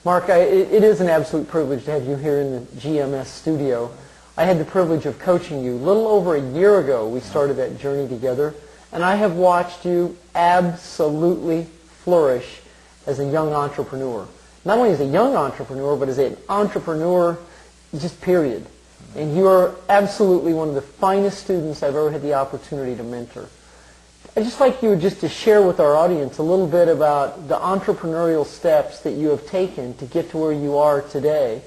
Mark, it is an absolute privilege to have you here in the GMS studio. I had the privilege of coaching you. A little over a year ago, we started that journey together, and I have watched you absolutely flourish as a young entrepreneur. Not only as a young entrepreneur, but as an entrepreneur, just period. And you are absolutely one of the finest students I've ever had the opportunity to mentor. I'd just like you just to share with our audience a little bit about the entrepreneurial steps that you have taken to get to where you are today,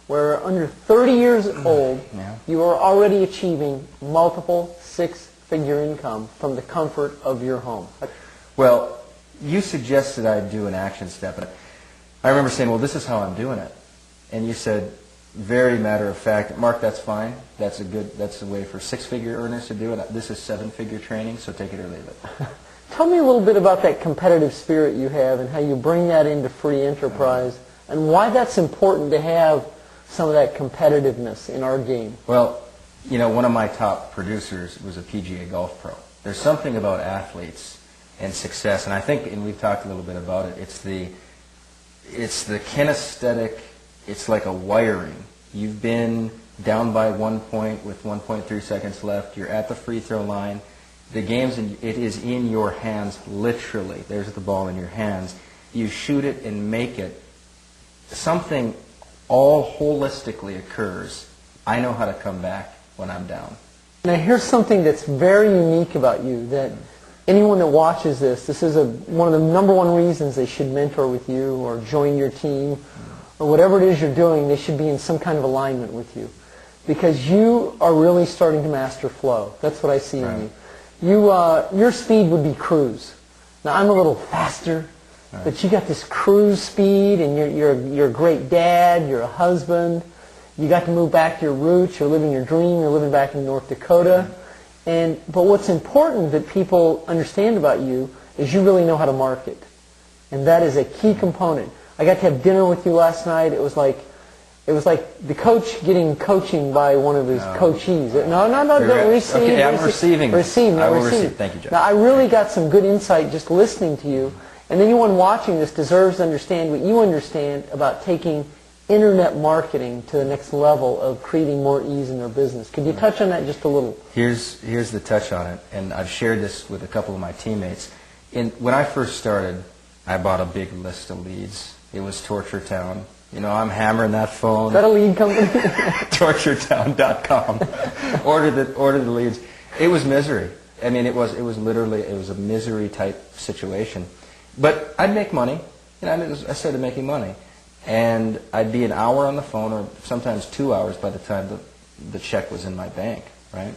where under 30 years old, you are already achieving multiple six-figure income from the comfort of your home. Well, you suggested I do an action step. And I remember saying, well, this is how I'm doing it. And you said, very matter of fact, Mark, that's fine. That's a way for six-figure earners to do it. This is seven-figure training, so take it or leave it. Tell me a little bit about that competitive spirit you have and how you bring that into free enterprise and why that's important to have some of that competitiveness in our game. Well, you know, one of my top producers was a PGA golf pro. There's something about athletes and success, and I think, and we've talked a little bit about it, it's the kinesthetic. It's like a wiring. You've been down by 1 point with 1.3 seconds left. You're at the free throw line. The game's it is in your hands, literally. There's the ball in your hands. You shoot it and make it. Something all holistically occurs. I know how to come back when I'm down. Now here's something that's very unique about you that anyone that watches this is one of the number one reasons they should mentor with you or join your team or whatever it is you're doing. They should be in some kind of alignment with you because you are really starting to master flow. That's what I see in you. Your speed would be cruise. Now I'm a little faster, but you got this cruise speed, and you're a great dad. You're a husband. You got to move back to your roots. You're living your dream. You're living back in North Dakota. But what's important that people understand about you is you really know how to market, and that is a key component. I got to have dinner with you last night. It was like the coach getting coaching by one of his coachees. No, don't receive. Okay, I'm receiving. I will receive. Thank you, Jeff. Now, I really got some good insight just listening to you. And anyone watching this deserves to understand what you understand about taking internet marketing to the next level of creating more ease in their business. Could you touch on that just a little? Here's the touch on it, and I've shared this with a couple of my teammates. When I first started, I bought a big list of leads. It was Torture Town. You know, I'm hammering that phone. Is that a lead company? TortureTown.com. Order the leads. It was misery. I mean, it was literally a misery type situation. But I'd make money. You know, I started making money, and I'd be an hour on the phone, or sometimes 2 hours by the time the check was in my bank, right?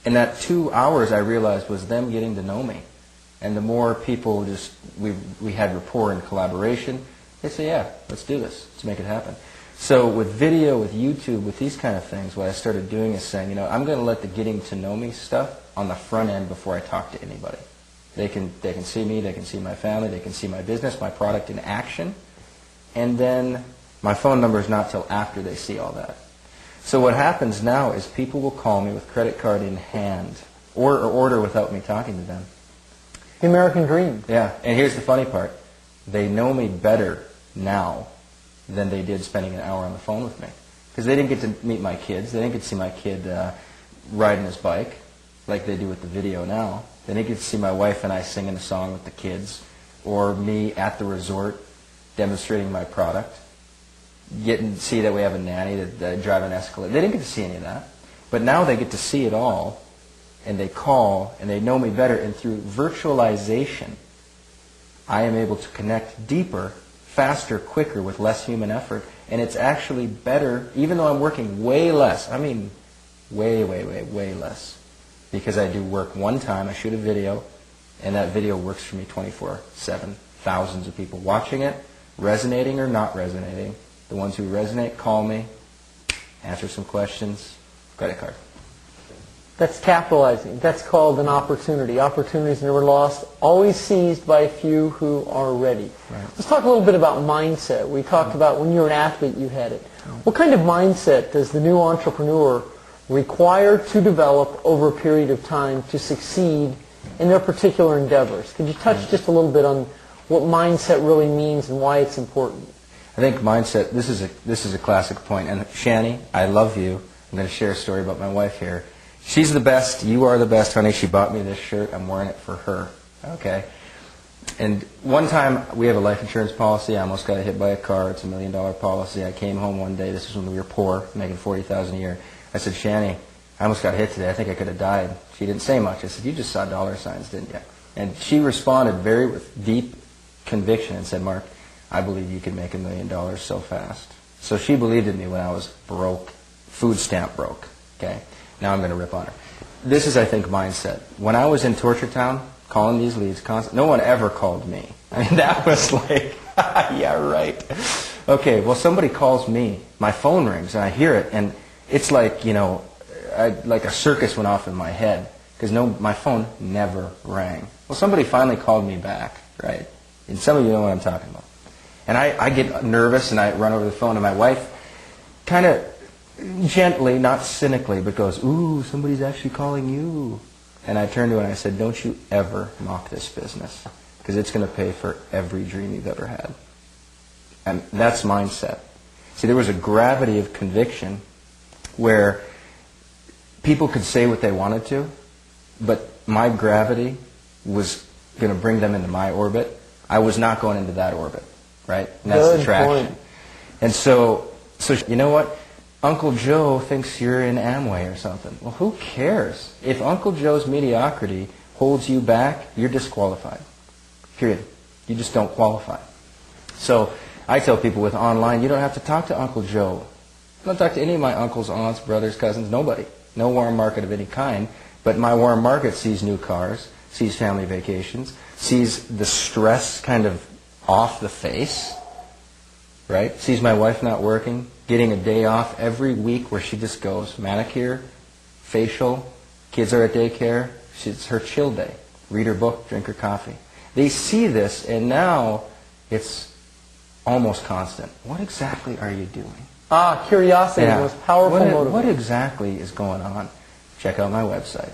And that 2 hours I realized was them getting to know me. And the more people we had rapport and collaboration, they say, yeah, let's do this. Let's make it happen. So with video, with YouTube, with these kind of things, what I started doing is saying, you know, I'm going to let the getting to know me stuff on the front end before I talk to anybody. They can see me, they can see my family, they can see my business, my product in action. And then my phone number is not till after they see all that. So what happens now is people will call me with credit card in hand or order without me talking to them. The American dream. Yeah, and here's the funny part. They know me better now than they did spending an hour on the phone with me. Because they didn't get to meet my kids. They didn't get to see my kid riding his bike like they do with the video now. They didn't get to see my wife and I singing a song with the kids, or me at the resort demonstrating my product, getting to see that we have a nanny that drive an Escalade. They didn't get to see any of that. But now they get to see it all, and they call, and they know me better. And through virtualization, I am able to connect deeper, faster, quicker, with less human effort. And it's actually better, even though I'm working way less. I mean, way less. Because I do work one time, I shoot a video, and that video works for me 24/7. Thousands of people watching it, resonating or not resonating. The ones who resonate call me, answer some questions, credit card. That's capitalizing. That's called an opportunity. Opportunities never lost, always seized by a few who are ready. Right. Let's talk a little bit about mindset. We talked about when you were an athlete, you had it. What kind of mindset does the new entrepreneur require to develop over a period of time to succeed in their particular endeavors? Could you touch just a little bit on what mindset really means and why it's important. I think mindset, this is a classic point. And Shani, I love you. I'm going to share a story about my wife here. She's the best. You are the best, honey. She bought me this shirt. I'm wearing it for her. Okay? And one time, we have a life insurance policy. I almost got hit by a car. It's $1 million policy. I came home one day. This is when we were poor, making $40,000 a year. I said, Shani, I almost got hit today. I think I could have died. She didn't say much. I said, you just saw dollar signs, didn't you? And she responded with deep conviction and said, Mark, I believe you can make $1 million so fast. So she believed in me when I was broke, food stamp broke. Okay? Now I'm going to rip on her. This is, I think, mindset. When I was in Torture Town, calling these leads, no one ever called me. I mean, that was like, yeah, right. Okay, well, somebody calls me. My phone rings, and I hear it, and it's like, like a circus went off in my head, because my phone never rang. Well, somebody finally called me back, right? And some of you know what I'm talking about. And I get nervous, and I run over the phone, and my wife kind of gently, not cynically, but goes, ooh, somebody's actually calling you. And I turned to her and I said, don't you ever mock this business, because it's going to pay for every dream you've ever had. And that's mindset. See, there was a gravity of conviction where people could say what they wanted to, but my gravity was going to bring them into my orbit. I was not going into that orbit, right? And that's attraction. Point. And so you know what? Uncle Joe thinks you're in Amway or something. Well, who cares? If Uncle Joe's mediocrity holds you back, you're disqualified. Period. You just don't qualify. So I tell people with online, you don't have to talk to Uncle Joe. I don't talk to any of my uncles, aunts, brothers, cousins, nobody. No warm market of any kind. But my warm market sees new cars, sees family vacations, sees the stress kind of off the face, right? Sees my wife not working, getting a day off every week where she just goes manicure, facial, kids are at daycare. It's her chill day. Read her book, drink her coffee. They see this, and now it's almost constant. What exactly are you doing? Curiosity is the most powerful motivator. What exactly is going on? Check out my website.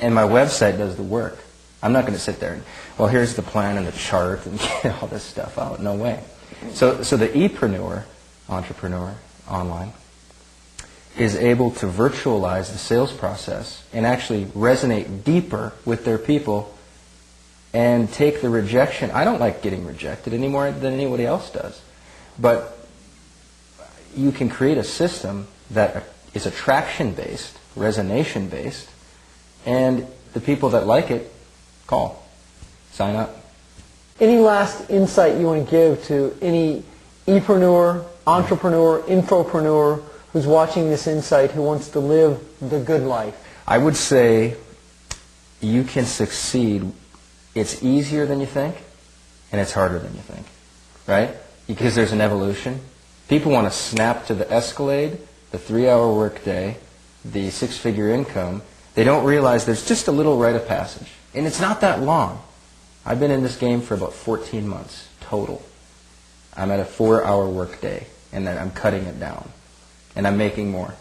And my website does the work. I'm not going to sit there and, well, here's the plan and the chart and get all this stuff out. No way. So the e-preneur, entrepreneur online, is able to virtualize the sales process and actually resonate deeper with their people and take the rejection. I don't like getting rejected any more than anybody else does. But you can create a system that is attraction-based, resonation-based, and the people that like it call, sign up. Any last insight you want to give to any e-preneur, entrepreneur, infopreneur who's watching this insight who wants to live the good life? I would say you can succeed. It's easier than you think, and it's harder than you think, right? Because there's an evolution. People want to snap to the Escalade, the 3-hour workday, the 6-figure income. They don't realize there's just a little rite of passage. And it's not that long. I've been in this game for about 14 months total. I'm at a 4-hour workday, and then I'm cutting it down. And I'm making more.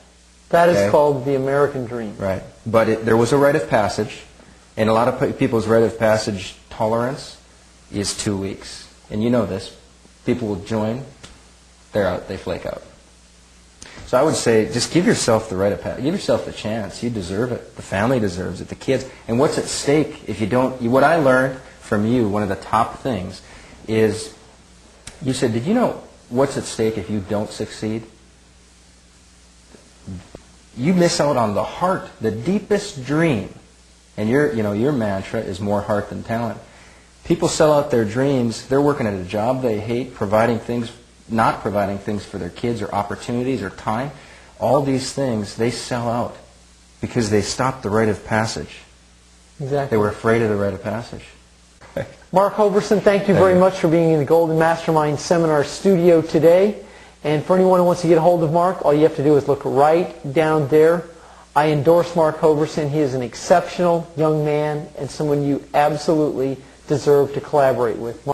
That is called the American dream. Right. But there was a rite of passage, and a lot of people's rite of passage tolerance is 2 weeks. And you know this. People will join, they're out, they flake out. So I would say just give yourself the rite of passage. Give yourself the chance. You deserve it. The family deserves it. The kids. And what's at stake if you don't... What I learned from you, one of the top things, is you said, did you know what's at stake if you don't succeed? You miss out on the heart, the deepest dream. And your mantra is more heart than talent. People sell out their dreams. They're working at a job they hate, not providing things for their kids or opportunities or time. All these things, they sell out because they stopped the rite of passage. Exactly. They were afraid of the rite of passage. Mark Hoverson, thank you very much for being in the Golden Mastermind Seminar studio today. And for anyone who wants to get a hold of Mark, all you have to do is look right down there. I endorse Mark Hoverson. He is an exceptional young man and someone you absolutely deserve to collaborate with.